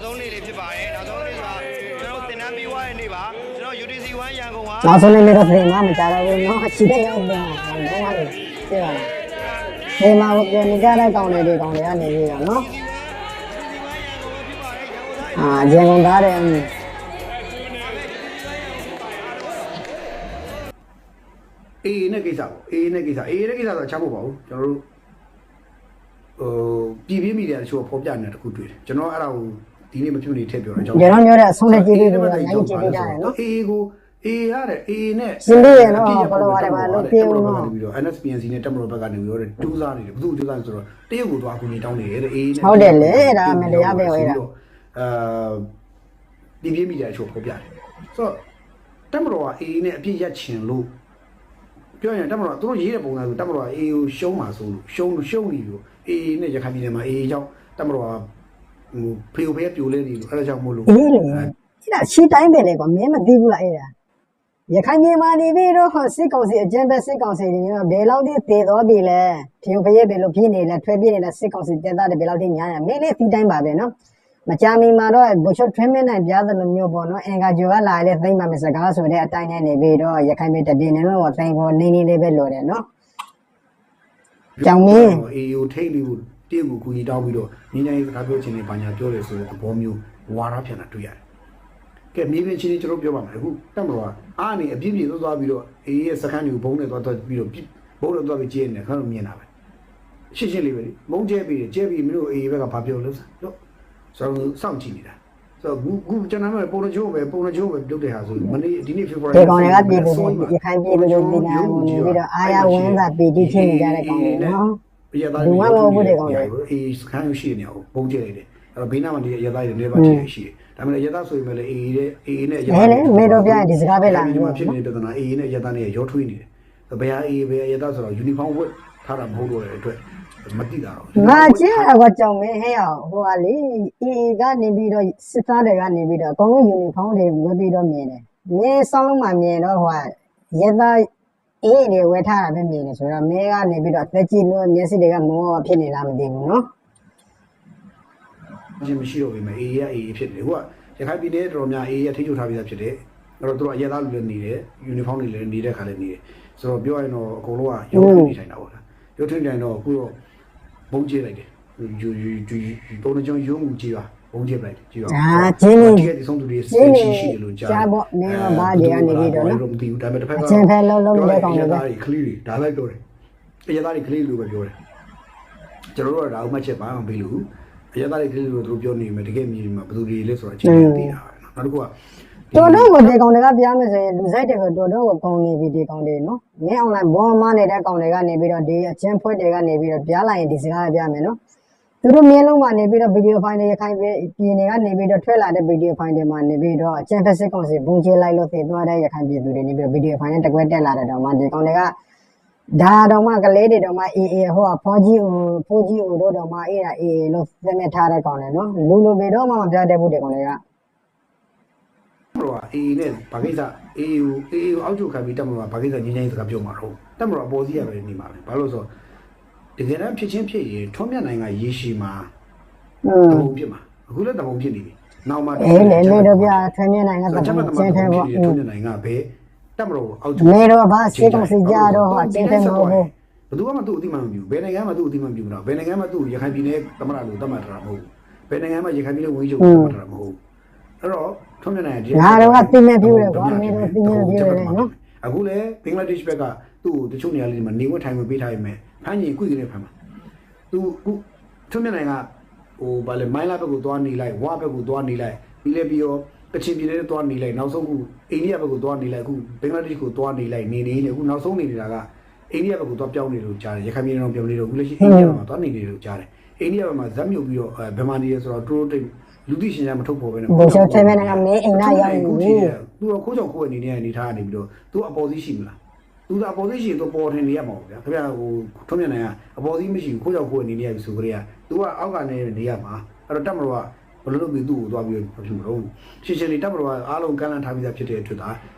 ဆုံးနေ့လေးဖြစ်ပါတယ်နောက်ဆုံးနေ့ဆိုတာကျွန်တော်တင်တန်းပြီးွားတဲ့နေ့ပါကျွန်တော် UTC 1ရန်ကုန်ကနောက်ဆုံးနေ့တော့ပြင်မှာမကြတော့ဘူးเนาะရှိတဲ့ရောက်ပြန်တော့ဟာလေသိပါလားဒီမှာပြန်နေကြတဲ့ကောင်တွေဒီကောင်တွေကနေပြီးတော့เนาะရန်ကုန်သားတယ်အေးနဲ့ကိစ္စပေါ့အေးနဲ့ကိစ္စတော့ချဖို့ပါဘူးကျွန်တော်တို့ပြည်ပြင်းမိတယ်တချို့ဖော်ပြနေတာတခုတွေ့တယ်ကျွန်တော်အဲ့ဒါကိုဒီနေ့မဖြစ်နေထည့်ပြောတယ်ကျွန်တော်ပြောတဲ့အဆုံးနဲ့ကြည့်ပြီးတော့နိုင်ကြည့်ပြီးတာနော်အေးကိုအေးရတယ်အေးနဲ့ရှင်းပြရနော်ဘောလုံးရတယ်ပါလို့ပြောတော့ပြီးတော့ NSPNC နဲ့တက်မတော်ဘက်ကနေပြီးတော့တူးစားနေတယ်ဘယ်သူတူးစားလဲဆိုတော့တရုတ်ကိုတော့အကူကြီးတောင်းနေတယ်အေးနဲ့ဟုတ်တယ်လေဒါမှတရားပဲဝဲတာပြည်ပြင်းမိတယ်တချို့ဖော်ပြတယ်ဆိုတော့တက်မတော်ကအေးနဲ့အပြည့်ရက်ချင်လို့ပြောရင်တက်မတော်သူတို့ရေးတဲ့ပုံစံဆိုတက်မတော်အေးကိုရှုံးမှာဆိုလို့ရှုံးနေလို့အေးနဲ့ရခိုင်ပြည်နယ်မှာအေးကြောင့်တက်မတော်ကဖေဖေပြိုလဲနေလို့အဲ့ဒါကြောင့်မို့လို့အေးလေအဲ့ဒါရှင်းတိုင်းပဲလေကွာမင်းမသိဘူးလားအဲ့ဒါရခိုင်ပြည်မှာနေပြီးတော့စစ်ကောင်စီအကြမ်းဖက်စစ်ကောင်စီတွေမျိုးဘယ်လောက်ထိတည်တော်ပြီလဲဖေဖေဘယ်လိုဖြစ်နေလဲထွဲပြနေလဲစစ်ကောင်စီတက်တာတွေဘယ်လောက်ထိများနေမင်းလေးစီတိုင်းပါပဲနော်မကြမီမှာတော့ဘုချွတ်ထွင်းမင်းနိုင်ပြားတယ်လို့မျိုးပေါ့နော်အင်္ဂါဂျိုကလာလဲသိမ့်ပါမယ်စကားဆိုတဲ့အတိုင်းနဲ့နေပြီးတော့ရခိုင်ပြည်တပြည်နေလို့သိမ့်ကိုနေလေးပဲလိုတယ်နော်ကြောင်မင်းအေယိုထိတ်လေးကိုတည့်ကိုကူကြီးတောင်းပြီးတော့ငင်းငင်းစကားပြောချင်တဲ့ဘာညာပြောတယ်ဆိုတဲ့သဘောမျိုးဝါရဖြန့်တာတွေ့ရတယ်ကဲမြေပြင်ချင်းကျွန်တော်ပြောပါမယ်အခုတက်မလို့အားနေအပြည့်ပြည့်သွားပြီးတော့အေးရဲ့စခန်းတွေကိုဘုံနဲ့သွားပြီးတော့ဘုံနဲ့သွားပြီးကျင်းနေခါတော့မြင်တာပဲရှင်းလေးပဲလေမုန်းကျဲပြီးကျဲပြီးမင်းတို့အေးဘက်ကဘာပြောလို့ဆိုတော့စောင့်ကြည့်နေတာဆိုတော့ခုကျွန်တော်ကပုံနှချိုးပဲပြုတ်တဲ့ဟာဆိုမနေ့ဒီနေ့ဖေဖော်ဝါရီဒီကောင်တွေကပြည်သူရခိုင်ပြည်သူတွေနေပြီးတော့အာရဝင်းသာပြည်တိဖြစ်နေကြတဲ့ကောင်တွေနော်ဒီမှာမဟုတ်ဘူးတဲ့ကောင်တွေအေးစခန်းရှိနေအောင်ပုံကျဲနေတယ်အဲ့တော့ဘေးနားမှာဒီရသားတွေနေပါတည်ရှိတယ်ဒါပေမဲ့ရသားဆိုရင်လည်းအေးနဲ့ရသားလေမေတို့ပြရင်ဒီစကားပဲလားဒီမှာဖြစ်နေတဲ့ပြဿနာအေးနဲ့ရသားနဲ့ရောထွေးနေတယ်ဘယ်ဟာအေးဘယ်ရသားဆိုတော့ယူနီဖောင်းဝတ်ထားတာမဟုတ်တော့တဲ့အတွက်မတိတာတော့ငါကျဲတော့ကြောင်မင်းဟဲ့အောင်ဟိုဟာလေအေးကနေပြီးတော့စစ်သားတွေကနေပြီးတော့အကုန်လုံးယူနီဖောင်းတွေဝတ်ပြီးတော့မြင်တယ်မင်းဆောင်းလုံးမှမြင်တော့ဟိုဟာရသားအေးတွေဝတ်ထားတာပဲမြင်တယ်ဆိုတော့မင်းကနေပြီးတော့သက်ကြည့်လို့မျက်စိတွေကမောဖြစ်နေလားမသိဘူးနော်ချင်းမရှိတော့ဘူးမအေးရအေးဖြစ်တယ်ဟိုကရခိုင်ပြည်နယ်တော်များအေးရထိချုပ်ထားပြီးသားဖြစ်တယ်အဲ့တော့သူတို့အရသားလူလည်းနေတယ်ယူနီဖောင်းတွေလည်းနေတဲ့ခါလည်းနေတယ်ဆိုတော့ပြောရရင်တော့အကုန်လုံးကရုပ်ထုနေထိုင်တာပေါ့လားရုပ်ထုနေထိုင်တော့အခုတော့ဘုံကျဲလိုက်တယ်ပုံနှကြောင်းရုံးမှုကြီးပါဘုံကျဲလိုက်တယ်ကြီးပါကျင်းနေဒီဆုံးသူတွေစိတ်ရှိတယ်လို့ကြားပေါ့နင်းတော့ဘာတွေကနေပြီးတော့နော်မသိဘူးဒါပေမဲ့တစ်ဖက်ကအချင်းဖဲလုံးတဲ့ကောင်တွေပဲခလီတွေဒါလိုက်ပြောတယ်အရသားတွေကလေးလိုပဲပြောတယ်ကျွန်တော်တို့ကဒါဥမှတ်ချက်ပါမပေးလို့အရသားတွေကလေးလိုသူတို့ပြောနေမယ်တကယ်မြင်မှာဘယ်သူတွေလဲဆိုတော့အချင်းချင်းသိတာပဲနောက်တစ်ခုကတော်တော့ကိုဒီကောင်တွေကပြားမယ်ဆိုရင်လူဆိုင်တွေကတော်တော့ကိုကောင်းနေပြီဒီကောင်တွေနော်မင်းအွန်လိုင်းဘောမနေတဲ့ကောင်တွေကနေပြီးတော့ဒီအချင်းဖွဲ့တွေကနေပြီးတော့ပြားလိုက်ရင်ဒီစကားပြားမယ်နော်သူတို့မြင်းလုံးမှာနေပြီးတော့ဗီဒီယိုဖိုင်တွေရခိုင်ပြည်နေကနေပြီးတော့ထွက်လာတဲ့ဗီဒီယိုဖိုင်တွေမှာနေပြီးတော့အချင်းဖက်စစ်ကောင်စီဘုံကျဲလိုက်လို့သိသွားတဲ့ရခိုင်ပြည်သူတွေနေပြီးတော့ဗီဒီယိုဖိုင်နဲ့တကွက်တက်လာတဲ့တော့မှဒီကောင်တွေကဒါတော့မှကလေးတွေတော့မှအေးဟိုကဖိုးကြီးဦးတို့တော့မှအေးလို့သတ်မှတ်ထားတဲ့ကောင်တွေနော်လူလိုပဲတော့မှမပြတဲ့ဘူးတဲ့ကောင်တွေကတော့အေးနဲ့ဘာကိစ္စအေးကိုအောက်ချုပ်ခံပြီးတက်မလို့ဘာကိစ္စငင်းငင်းစကားပြောမှာတော့တက်မလို့အပေါ်စီးရပဲနေမှာပဲဘာလို့ဆိုတကယ်တမ်းဖြစ်ချင်းဖြစ်ရင်ထွန်းမြတ်နိုင်ကရေရှည်မှာတပုံဖြစ်မှာအခုလည်းတပုံဖြစ်နေပြီနောက်မှလေတော့ပြထွန်းမြတ်နိုင်ကတပုံကျင်းထဲပေါ့ထွန်းမြတ်နိုင်ကဘယ်တက်မလို့အောက်ချုပ်လေတော့ဘာစေတုံးစီကြတော့ဟာကျင်းထဲမဟုတ်ဘူးဘယ်သူမှသူ့အတိမမပြဘူးဘယ်နိုင်ငံမှသူ့အတိမပြဘူးတော့ဘယ်နိုင်ငံမှသူ့ရခိုင်ပြည်နယ်သမရလို့တတ်မှတ်တာမဟုတ်ဘူးဘယ်နိုင်ငံမှရခိုင်ပြည်နယ်ဝန်ကြီးချုပ်တတ်မှတ်တာမဟုတ်ဘူးအဲ့တော့ထွန်းမြတ်နိုင်ကငါတော့ကတင်နေပြတယ်ကွာမင်းတို့တင်နေပြတယ်နော်အခုလည်းဘင်္ဂလားဒေ့ရှ်ဘက်ကသူ့ကိုတချို့နေရာလေးမှာနေဝတ်ထိုင်ဝင်ပေးထားရမယ်ဖမ်းရင်ကွိကနေဖမ်းမှာသူထွန်းမြတ်နိုင်ကဟိုဗာလေမိုင်းလာဘက်ကိုသွားနေလိုက်ဝါဘက်ကိုသွားနေလိုက်ပြီးလဲပြီးတော့ကချင်ပြည်နယ်နဲ့သွားနေလိုက်နောက်ဆုံးခုအိန္ဒိယဘက်ကိုသွားနေလိုက်အခုဘင်္ဂလားဒေ့ရှ်ကိုသွားနေလိုက်နေအခုနောက်ဆုံးနေနေတာကအိန္ဒိယဘက်ကိုသွားပြောင်းနေလို့ကြားတယ်ရခိုင်ပြည်နယ်တော့ပြောင်းနေတော့အခုလက်ရှိအိန္ဒိယဘက်မှာသွားနေတယ်လို့ကြားတယ်အိန္ဒိယဘက်မှာဇက်မြုပ်ပြီးတော့ဘယ်မှာနေလဲဆိုတော့တိုးတိတ်လူသိရှင်ရမထုတ်ပေါ်ပဲနဲ့ဘိုးချုပ်ထဲမဲ့ကမင်းအိမ်သားရောက်နေပြီသူကခိုးကြောင်ခိုးအနေထားနေပြီးတော့သူအပေါ်စီးရှိမလားသူကအပေါ်စီးရှိရင်သူပေါ်ထင်နေရမှာပေါ့ဗျာခင်ဗျာဟိုထွန်းမြတ်နိုင်ကအပေါ်စီးမရှိဘူးခိုးကြောင်ခိုးအနေနေရပြီဆိုကြရသူကအောက်ကနေနေရမှာအဲ့တော့တက်မလို့ကဘယ်လိုလုပ်ပြီးသူ့ကိုသွားပြီးဖြစ်မလို့ရှင်းရှင်းလေးတက်မလို့ကအားလုံးကန့်လန့်ထားပြီးသားဖြစ်တဲ့အတွက်ဒါ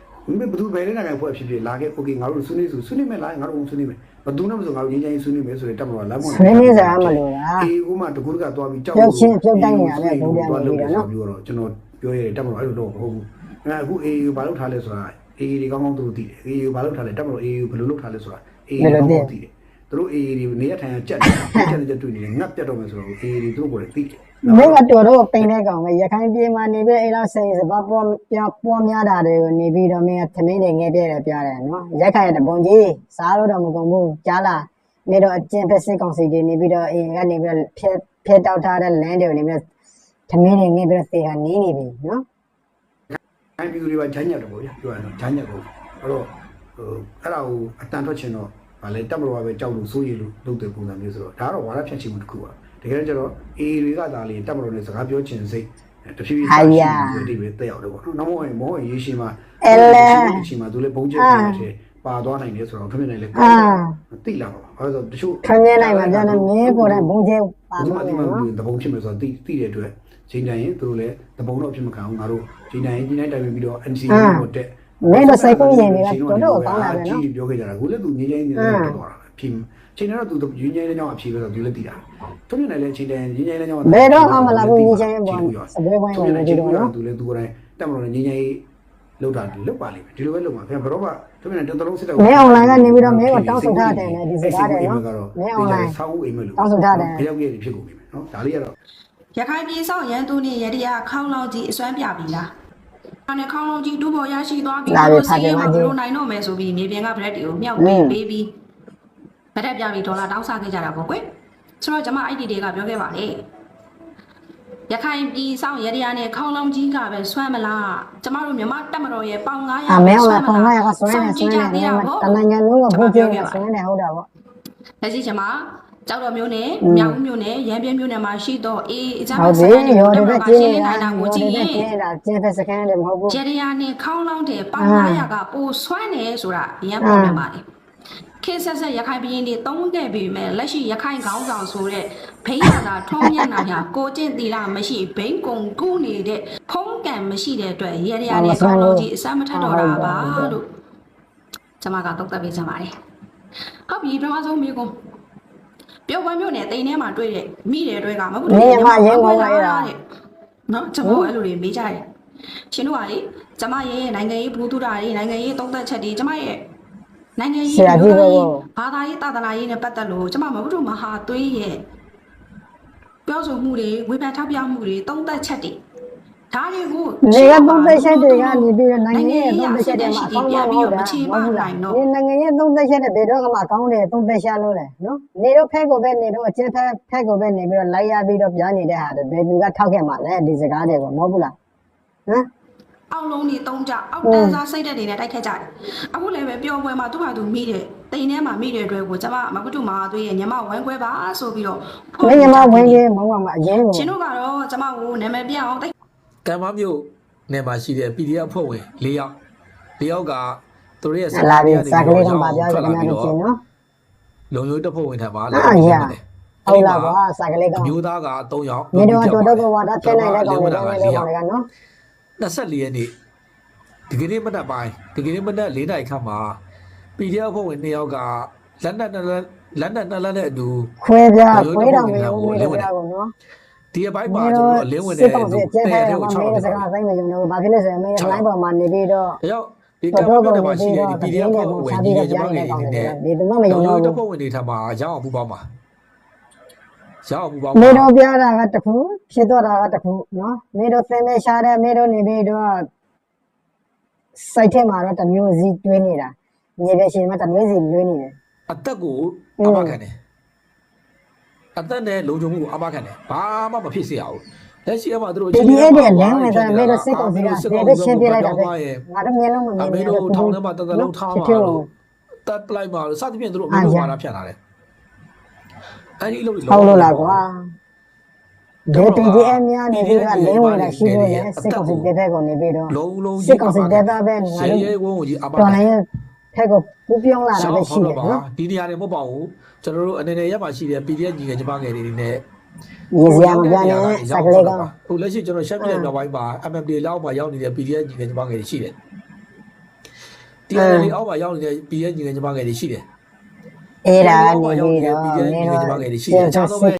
မင်းဘသူပဲနေတာကဖွဲ့ဖြစ်ဖြစ်လာခဲ့โอเคငါတို့ဆွေးနွေးဆွေးနွေးမယ်လားငါတို့ဆွေးနွေးမယ်ဘသူနဲ့မဆိုငါတို့ငြိမ်းချမ်းရေးဆွေးနွေးမယ်ဆိုတဲ့တပ်မတော်လမ်းပေါ်ဆွေးနွေးစရာမလိုတာ အေးဥမာတကူကသွားပြီးကြောက် ပြုတ်ချင်းပြုတ်တိုင်းနေရတဲ့ဘုရားမျိုးတွေနော် ပြောတော့ကျွန်တော်ပြောရတဲ့တပ်မတော်အဲ့လိုတော့မဟုတ်ဘူးအခုအေးဘာလို့ထားလဲဆိုတာအေးဒီကောင်းကောင်းသူတို့သိတယ်အေးဘာလို့ထားလဲတပ်မတော်အေးဘယ်လိုလုပ်ထားလဲဆိုတာအေးကောင်းကောင်းသိတယ်သူတို့အေးဒီနေရထိုင်ကြက်ကြတွေ့နေတယ်ငတ်ပြတ်တော့မယ်ဆိုတော့အေးဒီသူတို့ကိုသိတယ်မင်းကတော်တော့ပိန်တဲ့ကောင်ပဲရခိုင်ပြည်မှာနေပြီးအဲ့လောက်စိတ်စပါပေါ်များတာတွေကိုနေပြီးတော့မင်းကသမင်းတွေငဲပြဲတယ်ပြတယ်နော်ရက်ခိုင်ရတဲ့ဘုံကြီးစားလို့တော့မကုန်ဘူးကြားလာမင်းတို့အကျင့်ဖက်စစ်ကောင်စီတွေနေပြီးတော့အေးကနေပြီးတော့ဖက်တောက်ထားတဲ့လမ်းတွေကိုနေပြီးတော့သမင်းတွေငဲပြီးတော့သေဟာနေနေပြီနော်အိုင်ပီယူတွေကဂျမ်းညက်တော့ဗျာပြောရတော့ဂျမ်းညက်ကိုအဲ့တော့အဲ့ဒါကိုအတန်ထွက်ချင်တော့ဗာလေတက်မလို့ပဲကြောက်လို့စိုးရိမ်လို့လုပ်တဲ့ပုံစံမျိုးဆိုတော့ဒါကတော့ဝါရဖြန့်ချင်မှုတစ်ခုပါတကယ်ကျတော့အေးတွေကသာလေတက်မလို့နဲ့စကားပြောချင်စိတ်တဖြည်းဖြည်းဆက်ရှိနေတယ်တက်ရောက်တယ်ပေါ့နော်နောက်မောရေးရှိမှရှိမှသူလည်းဘုံကျဲတယ်ပါသွားနိုင်တယ်ဆိုတော့ခမင်းနိုင်လေတိလာပါဘာလို့ဆိုတချို့ခမင်းနိုင်မှာပြန်တော့မင်းပေါ်တဲ့ဘုံကျဲပါမှာဒီမှာတဘုံဖြစ်မယ်ဆိုတော့တိတဲ့အတွက်ချိန်တိုင်းရင်သူတို့လည်းတဘုံတော့ဖြစ်မခံအောင်ငါတို့ချိန်တိုင်းရင်ချိန်တိုင်းတိုင်ပြီးတော့ NCA ကိုတက်မင်းတို့စိတ်ကူးရင်တွေကတော်တော်ကောင်းတာပဲနော်ပြောခဲ့ကြတာကိုလည်းသူငြိမ်းချမ်းနေတော့သွားတာဖြစ်ချိန်တော့သူငြိမ်းချမ်းတဲ့ကြောင့်အဖြေပဲဆိုသူလည်းသိတာသူမြင်တယ်လေချိန်တိုင်းငြိမ်းချမ်းတဲ့ကြောင့်ဘယ်တော့မှမလာဘူးငြိမ်းချမ်းရေးပေါ်စပွဲပိုင်းဝင်နေကြတော့နော်သူလည်းသူကိုယ်တိုင်တက်မလို့ငြိမ်းချမ်းရေးလောက်တာလောက်ပါလိမ့်မယ်ဒီလိုပဲလောက်ပါခင်ဗျဘရောကသူမြင်တယ်တလုံးစစ်တော့မင်းအွန်လိုင်းကနေပြီးတော့မင်းကိုတောင်းဆိုထားတယ်နဲ့ဒီစကားတယ်နော်မင်းအွန်လိုင်းဆောင်းဦးအိမ်မလို့တောင်းဆိုထားတယ်ဘယ်ရောက်ရဖြစ်ကုန်ပြီနော်ဒါလေးကတော့ရခိုင်ပြည်ဆောင်ရန်သူနေရတရားခေါင်းလောင်းကြီးအစွမ်းပြပြီလား။နဲ့ခေါင်းလုံးကြီးတူပေါ်ရရှိသွားပြီးတော့စီးရဲမှာဘလို့နိုင်တော့မယ်ဆိုပြီးမြေပြင်ကဗရက်တွေကိုမြောက်ပေးပြီးဗရက်ပြပြီးဒေါ်လာတောင်းစားခဲ့ကြတာပေါ့ကွယ်။ဆိုတော့ကျွန်မအဲ့ဒီတွေကပြောခဲ့ပါလေ။ရခိုင်ပြည်ဆောင်ရတရားနဲ့ခေါင်းလုံးကြီးကပဲဆွမ်းမလား။ကျမတို့မြန်မာတက်မတော်ရဲ့ပေါင်900အမဲကပေါင်900ကဆွမ်းနေတနိုင်ငံလုံးကဘုတ်ကျဲဆွမ်းနေဟုတ်တာပေါ့။လက်ရှိကျွန်မကျောက်တော်မျိုးနဲ့မြောက်ဦးမျိုးနဲ့ရန်ပြင်းမျိုးနဲ့မှာရှိတော့အေးအကြမ်းဖက်စခန်းတွေရောတဲ့ကျင်းနေတာကိုကြည့်ရင်ကျင်းဖက်စခန်းတွေမဟုတ်ဘူးဂျေရီယာနဲ့ခေါင်းလောင်းတဲ့ပေါင်900ကပိုဆွမ်းနေဆိုတာရန်ပေါ်နေပါလေခေတ်ဆက်ဆက်ရခိုင်ပြည်နယ်သုံးခဲ့ပြီမဲ့လက်ရှိရခိုင်ခေါင်းဆောင်ဆိုတဲ့ဘိန်းရတာထုံးမျက်နှာညာကိုကျင့်တီလာမရှိဘိန်းကုံကူးနေတဲ့ဖုံးကံမရှိတဲ့အတွက်ရရီယာနဲ့ခေါင်းလောင်းကြီးအစမ်းမထက်တော့တာပါလို့ကျွန်မကတော့တက်ပေးချင်ပါတယ်ဟုတ်ပြီပထမဆုံးမိကုန်ပြောပွဲမျိုးနဲ့တိန်ထဲမှာတွေ့တဲ့မိတဲ့အတွဲကမဟုတ်ဘူးနေမှာရင်းကုန်လိုက်တာနော်ကျွန်တော်အဲ့လိုတွေမေးကြတယ်ရှင်တို့ကလေကျမရဲ့နိုင်ငံရေးဘူးတူတာတွေနိုင်ငံရေးသုံးသက်ချက်တွေကျမရဲ့နိုင်ငံရေးဘာသာရေးတာသနာရေးနဲ့ပတ်သက်လို့ကျမမဟုတ်ဘူးမဟာသွေးရဲ့ပြောဆိုမှုတွေဝေဖန်ထောက်ပြမှုတွေသုံးသက်ချက်တွေဒါတွေကိုနေရသုံးသက်ချက်တွေကနေပြီးတော့နိုင်ငံရေးသုံးသက်ချက်တွေမှာအကောင်းဆုံးဟုတ်တာမဟုတ်လားဒီနိုင်ငံရေးသုံးသက်ချက်တွေဘယ်တော့မှအကောင်းတယ်သုံးသက်ရှာလို့လေနော်နေတော့ဖက်ကိုပဲနေတော့အကျဉ်းဖက်ကိုပဲနေပြီးတော့လိုက်ရပြီးတော့ပြောနေတဲ့ဟာတွေဘယ်သူကထောက်ခဲ့မှာလဲဒီစကားတွေကိုမဟုတ်ဘူးလားဟမ်အောက်လုံးနေတုံးကြအောက်တန်းစားစိတ်တဲ့နေနဲ့တိုက်ခတ်ကြတယ်အခုလည်းပဲပျော်ပွဲမှာသူ့ဟာသူမိတယ်တိန်ထဲမှာမိတဲ့အတွက်ကိုကျမမကုတုမဟာသွေးရဲ့ညမဝိုင်းခွဲပါဆိုပြီးတော့ညမဝိုင်းကြီးမဟုတ်မှာအရင်ကိုရှင်တို့ကတော့ကျမကိုနာမည်ပြအောင်ကံမမျိုးနယ်မှာရှိတဲ့ PDF အဖွဲ့ဝင်၄ယောက်ကသူတို့ရဲ့စာလာပြီးစာကလေးကပါပြရတယ်ခင်ဗျားတို့ချင်းနော်လုံယုံတပ်ဖွဲ့ဝင်ထံမှာလာပြီးတယ်ဟုတ်လားကွာစာကလေးကမျိုးသားက3ယောက်မြေတော်တော်ကဝါဒပြနိုင်တဲ့ကောင်တွေလည်းနော်24ရက်နေ့ဒီကနေ့မနက်ပိုင်းဒီကနေ့မနက်4 နာရီခန့်မှာ PDF အဖွဲ့ဝင်2ယောက်ကလက်နက်နဲ့အတူခွဲပြခွဲတော်မျိုးကိုနော်ဒီအပိုင်းမှာကျွန်တော်အလင်းဝင်တဲ့တဲ့တဲ့ကို6စကားဆိုင်မယုံတော့ဘာဖြစ်လဲဆိုရင်မင်းလိုင်းပေါ်မှာနေပြီးတော့ဒါကြောင့်ဒီကမ္ဘာနဲ့မှာရှိတဲ့ဒီ PDF ကိုဝင်နေကြပါနေတယ်ဒီသူမမယုံတော့တပ်ဖွဲ့ဝင်တွေထပ်မှာရအောင်ပူပေါင်းပါရအောင်ပူပေါင်းနေတော့ပြတာကတခုဖြစ်တော့တာကတခုနော်နေတော့သင်နေရှာတဲ့နေတော့နေပြီးတော့စိုက်ထဲမှာတော့တမျိုးစီတွင်းနေတာမြေပြရှင်မှာတမျိုးစီလွှင်းနေတယ်အသက်ကိုအမခံတယ်အသက်နဲ့လုံခြုံမှုကိုအမခံတယ်ဘာမှမဖြစ်စေရဘူးလက်ရှိအမှတို့ဒီအဲ့ဒီလမ်းဝင်တဲ့မေတော့စစ်ကောင်စီကဘယ်ရှင်းပြလိုက်တာပဲငါတို့မျက်လုံးမမြင်ဘူးအမေတို့ထောင်းထဲမှာတသက်လုံးထားမှာလို့တက်ပလိုက်မှာစသဖြင့်တို့အမေတို့ဘာသာဖြတ်လာတယ်အဲ့ဒီလို့ဟုတ်လို့လားကွာဒီ PDM များနေပြီးတော့လင်းဝင်တာရှိလို့လေစစ်ကောင်စီတဲ့ဘက်ကိုနေပြီးတော့စစ်ကောင်စီတဲ့ဘက်ပဲငါတို့ရဲဝုန်းကိုကြီးအပါတော်လည်းဖက်ကိုပူပြောင်းလာတာပဲရှိတယ်နော်ဒီနေရာတွေမဟုတ်ပါဘူးကျွန်တော်တို့အနေနဲ့ရပ်ပါရှိတဲ့ PDF ညီငယ်ကျမငယ်တွေနဲ့ရေစရာမပြနဲ့စကလေးကဟိုလက်ရှိကျွန်တော်ရှမ်းပြည်နယ်မြောက်ပိုင်းမှာ MMD လောက်မှာရောက်နေတဲ့ PDF ညီငယ်ကျမငယ်တွေရှိတယ် TNL အောက်မှာရောက်နေတဲ့ PDF ညီငယ်ညီမငယ်တွေရှိတယ် အေးဒါကနေ အောက်မှာရောက် ပြီး နေတဲ့ တော့ PDF ညီငယ်ညီမငယ်တွေရှိတယ်အခြားသောဘက်